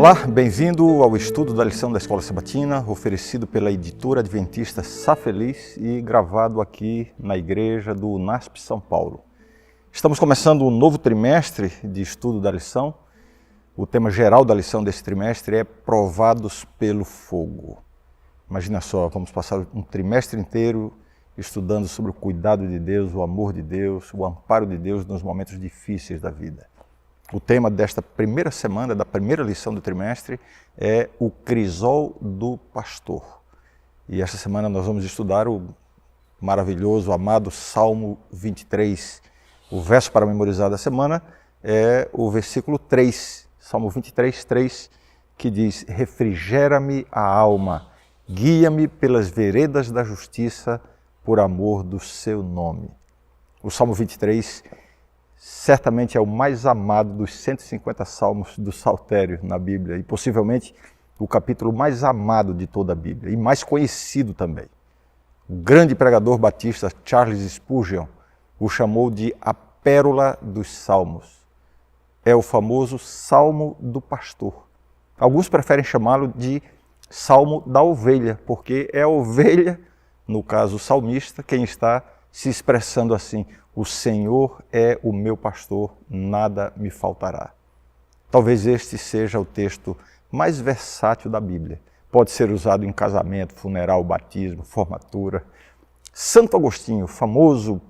Olá, bem-vindo ao estudo da lição da Escola Sabatina, oferecido pela editora adventista Sá Feliz e gravado aqui na igreja do UNASP São Paulo. Estamos começando um novo trimestre de estudo da lição. O tema geral da lição desse trimestre é Provados pelo Fogo. Imagina só, vamos passar um trimestre inteiro estudando sobre o cuidado de Deus, o amor de Deus, o amparo de Deus nos momentos difíceis da vida. O tema desta primeira semana, da primeira lição do trimestre, é o crisol do pastor. E esta semana nós vamos estudar o maravilhoso, amado Salmo 23. O verso para memorizar da semana é o versículo 3, Salmo 23, 3, que diz: refrigera-me a alma, guia-me pelas veredas da justiça, por amor do seu nome. O Salmo 23 certamente é o mais amado dos 150 salmos do Saltério na Bíblia e possivelmente o capítulo mais amado de toda a Bíblia e mais conhecido também. O grande pregador batista Charles Spurgeon o chamou de a pérola dos salmos. É o famoso Salmo do Pastor. Alguns preferem chamá-lo de Salmo da Ovelha, porque é a ovelha, no caso o salmista, quem está se expressando assim: o Senhor é o meu pastor, nada me faltará. Talvez este seja o texto mais versátil da Bíblia. Pode ser usado em casamento, funeral, batismo, formatura. Santo Agostinho, famoso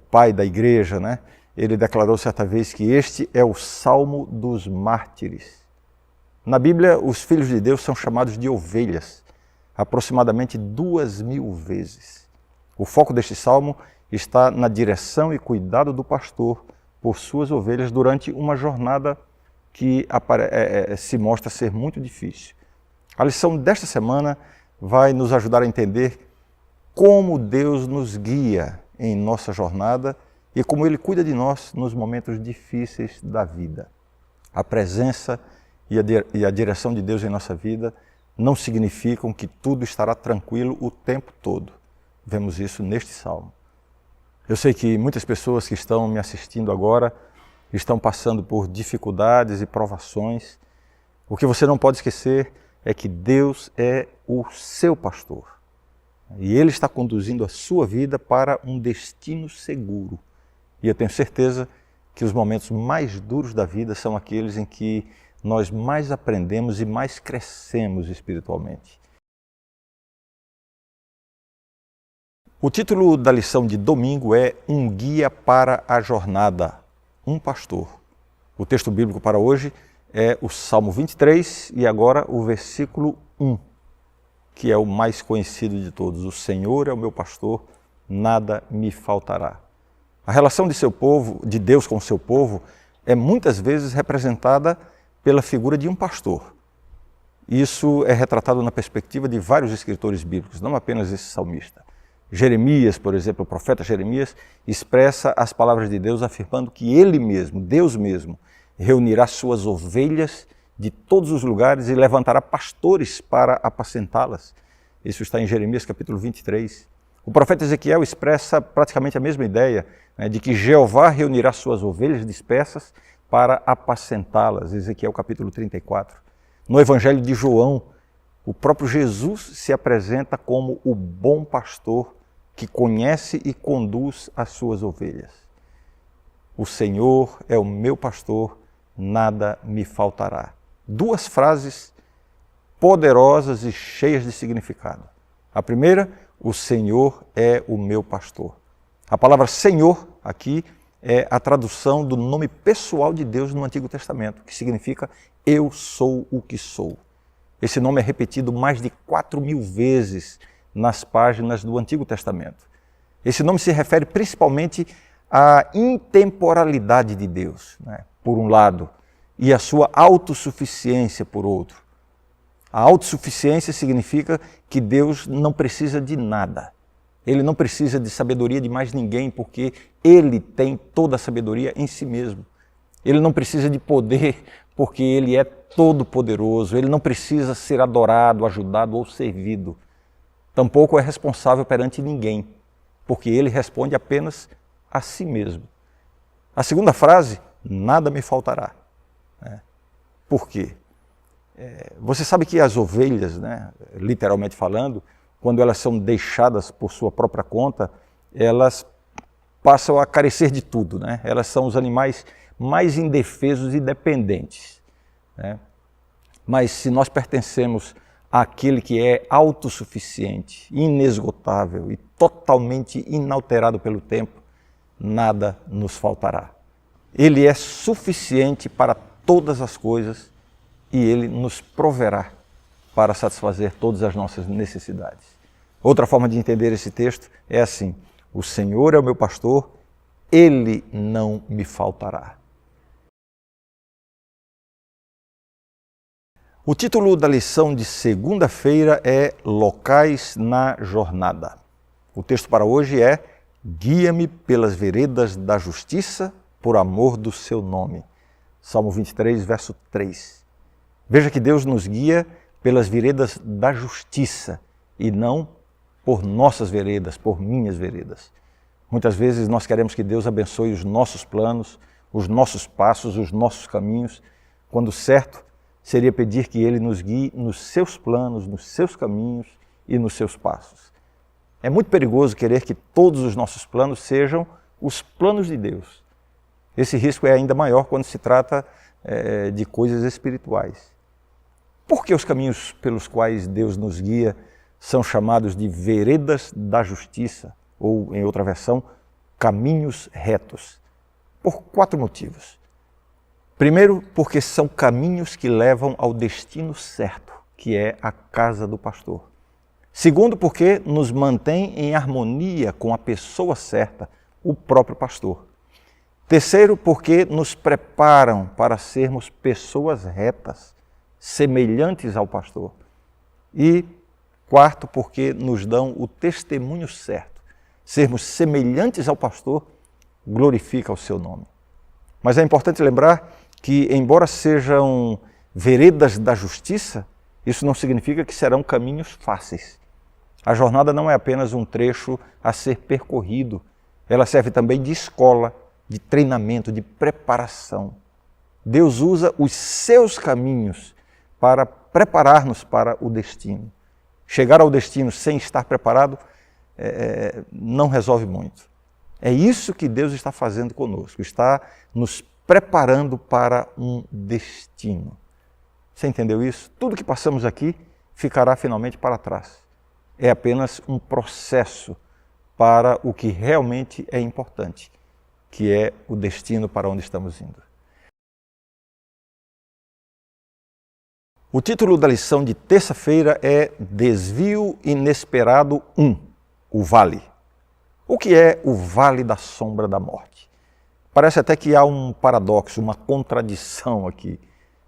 pai da igreja, né? Ele declarou certa vez que este é o Salmo dos Mártires. Na Bíblia, os filhos de Deus são chamados de ovelhas, aproximadamente 2000 vezes. O foco deste salmo está na direção e cuidado do pastor por suas ovelhas durante uma jornada que se mostra ser muito difícil. A lição desta semana vai nos ajudar a entender como Deus nos guia em nossa jornada e como Ele cuida de nós nos momentos difíceis da vida. A presença e a direção de Deus em nossa vida não significam que tudo estará tranquilo o tempo todo. Vemos isso neste salmo. Eu sei que muitas pessoas que estão me assistindo agora estão passando por dificuldades e provações. O que você não pode esquecer é que Deus é o seu pastor. E Ele está conduzindo a sua vida para um destino seguro. E eu tenho certeza que os momentos mais duros da vida são aqueles em que nós mais aprendemos e mais crescemos espiritualmente. O título da lição de domingo é Um Guia para a Jornada, um Pastor. O texto bíblico para hoje é o Salmo 23 e agora o versículo 1, que é o mais conhecido de todos. O Senhor é o meu pastor, nada me faltará. A relação de Deus com o seu povo é muitas vezes representada pela figura de um pastor. Isso é retratado na perspectiva de vários escritores bíblicos, não apenas esse salmista. Jeremias, por exemplo, o profeta Jeremias, expressa as palavras de Deus afirmando que Ele mesmo, Deus mesmo, reunirá suas ovelhas de todos os lugares e levantará pastores para apacentá-las. Isso está em Jeremias capítulo 23. O profeta Ezequiel expressa praticamente a mesma ideia, de que Jeová reunirá suas ovelhas dispersas para apacentá-las. Ezequiel capítulo 34. No Evangelho de João, o próprio Jesus se apresenta como o bom pastor que conhece e conduz as suas ovelhas. O Senhor é o meu pastor, nada me faltará. Duas frases poderosas e cheias de significado. A primeira, o Senhor é o meu pastor. A palavra Senhor aqui é a tradução do nome pessoal de Deus no Antigo Testamento, que significa eu sou o que sou. Esse nome é repetido mais de 4.000 vezes nas páginas do Antigo Testamento. Esse nome se refere principalmente à intemporalidade de Deus, por um lado, e à sua autossuficiência, por outro. A autossuficiência significa que Deus não precisa de nada. Ele não precisa de sabedoria de mais ninguém, porque Ele tem toda a sabedoria em si mesmo. Ele não precisa de poder, porque Ele é todo-poderoso. Ele não precisa ser adorado, ajudado ou servido. Tampouco é responsável perante ninguém, porque Ele responde apenas a si mesmo. A segunda frase, nada me faltará. Por quê? Você sabe que as ovelhas, né, literalmente falando, quando elas são deixadas por sua própria conta, elas passam a carecer de tudo, né? Elas são os animais mais indefesos e dependentes, né? Mas se nós pertencemos àquele que é autossuficiente, inesgotável e totalmente inalterado pelo tempo, nada nos faltará. Ele é suficiente para todas as coisas e Ele nos proverá para satisfazer todas as nossas necessidades. Outra forma de entender esse texto é assim: o Senhor é o meu pastor, Ele não me faltará. O título da lição de segunda-feira é Locais na Jornada. O texto para hoje é Guia-me pelas veredas da justiça, por amor do seu nome. Salmo 23, verso 3. Veja que Deus nos guia pelas veredas da justiça e não por nossas veredas, por minhas veredas. Muitas vezes nós queremos que Deus abençoe os nossos planos, os nossos passos, os nossos caminhos, quando certo seria pedir que Ele nos guie nos seus planos, nos seus caminhos e nos seus passos. É muito perigoso querer que todos os nossos planos sejam os planos de Deus. Esse risco é ainda maior quando se trata de coisas espirituais. Por que os caminhos pelos quais Deus nos guia são chamados de veredas da justiça, ou, em outra versão, caminhos retos? Por 4 motivos. Primeiro, porque são caminhos que levam ao destino certo, que é a casa do pastor. Segundo, porque nos mantém em harmonia com a pessoa certa, o próprio pastor. Terceiro, porque nos preparam para sermos pessoas retas, semelhantes ao pastor. E quarto, porque nos dão o testemunho certo. Sermos semelhantes ao pastor glorifica o seu nome. Mas é importante lembrar que, embora sejam veredas da justiça, isso não significa que serão caminhos fáceis. A jornada não é apenas um trecho a ser percorrido, ela serve também de escola, de treinamento, de preparação. Deus usa os seus caminhos para preparar-nos para o destino. Chegar ao destino sem estar preparado não resolve muito. É isso que Deus está fazendo conosco, está nos preparando para um destino. Você entendeu isso? Tudo que passamos aqui ficará finalmente para trás. É apenas um processo para o que realmente é importante, que é o destino para onde estamos indo. O título da lição de terça-feira é Desvio Inesperado 1, o Vale. O que é o Vale da Sombra da Morte? Parece até que há um paradoxo, uma contradição aqui.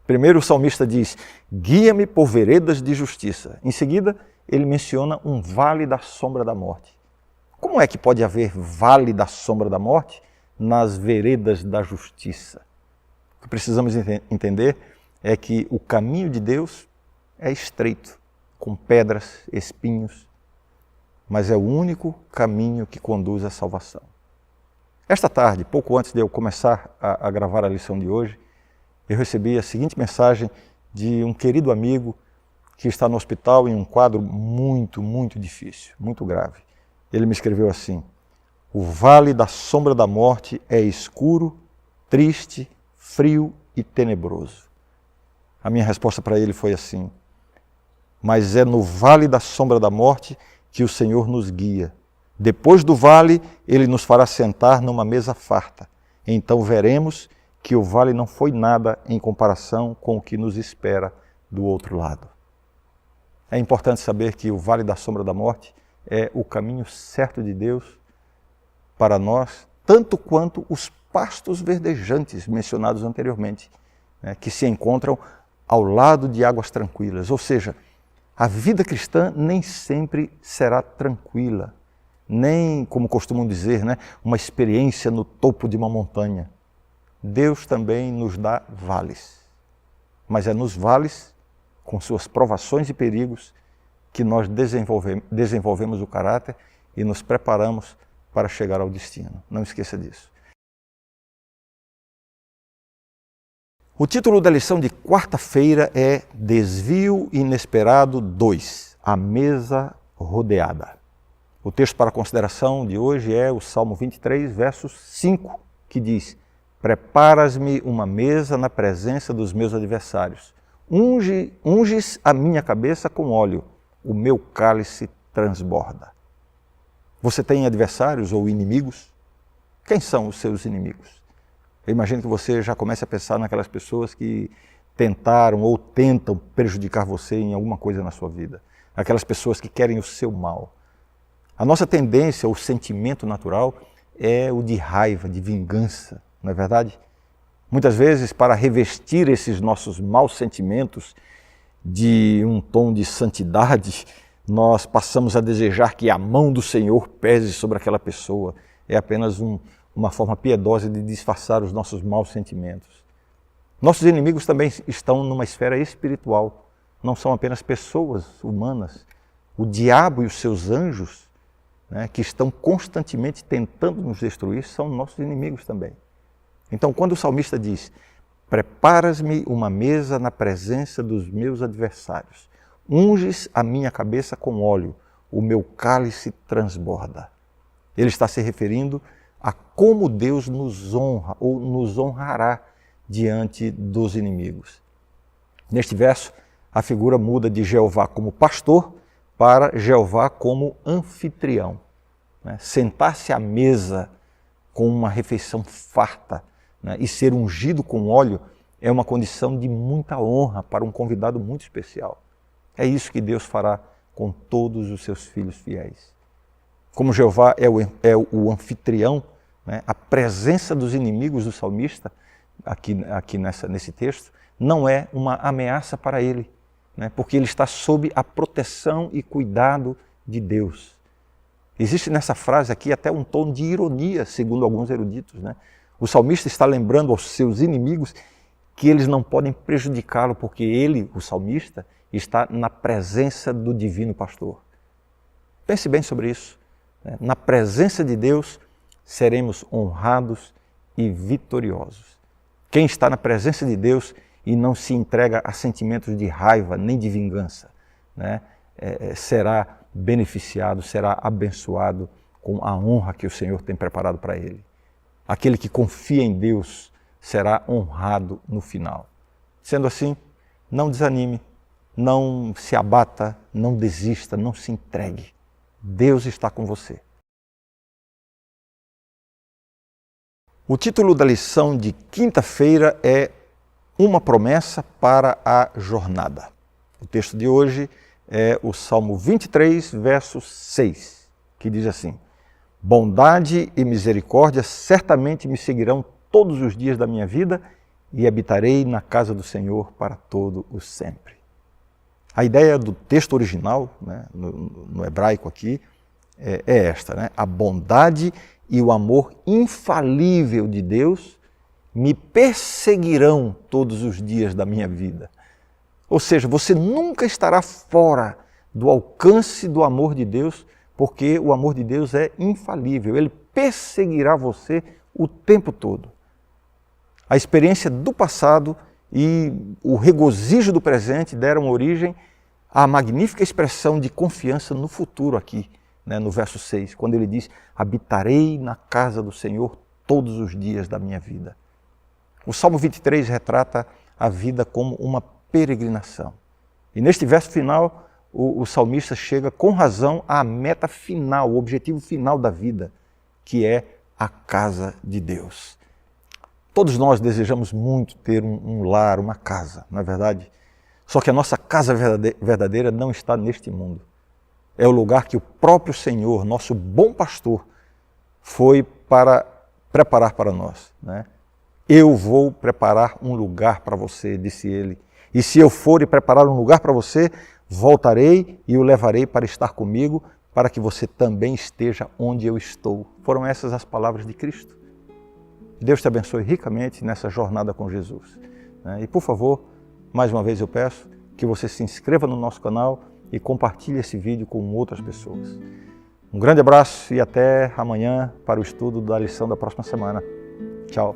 Primeiro o salmista diz, guia-me por veredas de justiça. Em seguida, ele menciona um Vale da Sombra da Morte. Como é que pode haver Vale da Sombra da Morte nas veredas da justiça? O que precisamos entender é que o caminho de Deus é estreito, com pedras, espinhos, mas é o único caminho que conduz à salvação. Esta tarde, pouco antes de eu começar a gravar a lição de hoje, eu recebi a seguinte mensagem de um querido amigo que está no hospital em um quadro muito, muito difícil, muito grave. Ele me escreveu assim, o vale da sombra da morte é escuro, triste, frio e tenebroso. A minha resposta para ele foi assim, mas é no vale da sombra da morte que o Senhor nos guia. Depois do vale, Ele nos fará sentar numa mesa farta. Então veremos que o vale não foi nada em comparação com o que nos espera do outro lado. É importante saber que o vale da sombra da morte é o caminho certo de Deus para nós, tanto quanto os pastos verdejantes mencionados anteriormente, né, que se encontram ao lado de águas tranquilas. Ou seja, a vida cristã nem sempre será tranquila, nem, como costumam dizer, né, uma experiência no topo de uma montanha. Deus também nos dá vales, mas é nos vales, com suas provações e perigos, que nós desenvolvemos o caráter e nos preparamos para chegar ao destino. Não esqueça disso. O título da lição de quarta-feira é Desvio Inesperado 2, a mesa rodeada. O texto para consideração de hoje é o Salmo 23, verso 5, que diz: Preparas-me uma mesa na presença dos meus adversários. Unges a minha cabeça com óleo, o meu cálice transborda. Você tem adversários ou inimigos? Quem são os seus inimigos? Eu imagino que você já comece a pensar naquelas pessoas que tentaram ou tentam prejudicar você em alguma coisa na sua vida. Aquelas pessoas que querem o seu mal. A nossa tendência, o sentimento natural, é o de raiva, de vingança, não é verdade? Muitas vezes, para revestir esses nossos maus sentimentos de um tom de santidade, nós passamos a desejar que a mão do Senhor pese sobre aquela pessoa. É apenas uma forma piedosa de disfarçar os nossos maus sentimentos. Nossos inimigos também estão numa esfera espiritual, não são apenas pessoas humanas. O diabo e os seus anjos, né, que estão constantemente tentando nos destruir, são nossos inimigos também. Então, quando o salmista diz: Preparas-me uma mesa na presença dos meus adversários, unges a minha cabeça com óleo, o meu cálice transborda. Ele está se referindo a como Deus nos honra ou nos honrará diante dos inimigos. Neste verso, a figura muda de Jeová como pastor para Jeová como anfitrião. Né? Sentar-se à mesa com uma refeição farta, né, e ser ungido com óleo é uma condição de muita honra para um convidado muito especial. É isso que Deus fará com todos os seus filhos fiéis. Como Jeová é o anfitrião, né, a presença dos inimigos do salmista, aqui nesse texto, não é uma ameaça para ele, né, porque ele está sob a proteção e cuidado de Deus. Existe nessa frase aqui até um tom de ironia, segundo alguns eruditos, né? O salmista está lembrando aos seus inimigos que eles não podem prejudicá-lo, porque ele, o salmista, está na presença do divino pastor. Pense bem sobre isso. Na presença de Deus, seremos honrados e vitoriosos. Quem está na presença de Deus e não se entrega a sentimentos de raiva nem de vingança, né, será beneficiado, será abençoado com a honra que o Senhor tem preparado para ele. Aquele que confia em Deus será honrado no final. Sendo assim, não desanime, não se abata, não desista, não se entregue. Deus está com você. O título da lição de quinta-feira é Uma Promessa para a Jornada. O texto de hoje é o Salmo 23, verso 6, que diz assim: Bondade e misericórdia certamente me seguirão todos os dias da minha vida e habitarei na casa do Senhor para todo o sempre. A ideia do texto original, né, no hebraico aqui, é esta, né? A bondade e o amor infalível de Deus me perseguirão todos os dias da minha vida. Ou seja, você nunca estará fora do alcance do amor de Deus, porque o amor de Deus é infalível. Ele perseguirá você o tempo todo. A experiência do passado e o regozijo do presente deram origem à magnífica expressão de confiança no futuro aqui, né, no verso 6, quando ele diz: habitarei na casa do Senhor todos os dias da minha vida. O Salmo 23 retrata a vida como uma peregrinação. E neste verso final, o salmista chega com razão à meta final, o objetivo final da vida, que é a casa de Deus. Todos nós desejamos muito ter um lar, uma casa, não é verdade? Só que a nossa casa verdadeira não está neste mundo. É o lugar que o próprio Senhor, nosso bom pastor, foi para preparar para nós, né? Eu vou preparar um lugar para você, disse ele. E se eu for e preparar um lugar para você, voltarei e o levarei para estar comigo, para que você também esteja onde eu estou. Foram essas as palavras de Cristo. Deus te abençoe ricamente nessa jornada com Jesus. E por favor, mais uma vez eu peço que você se inscreva no nosso canal e compartilhe esse vídeo com outras pessoas. Um grande abraço e até amanhã para o estudo da lição da próxima semana. Tchau!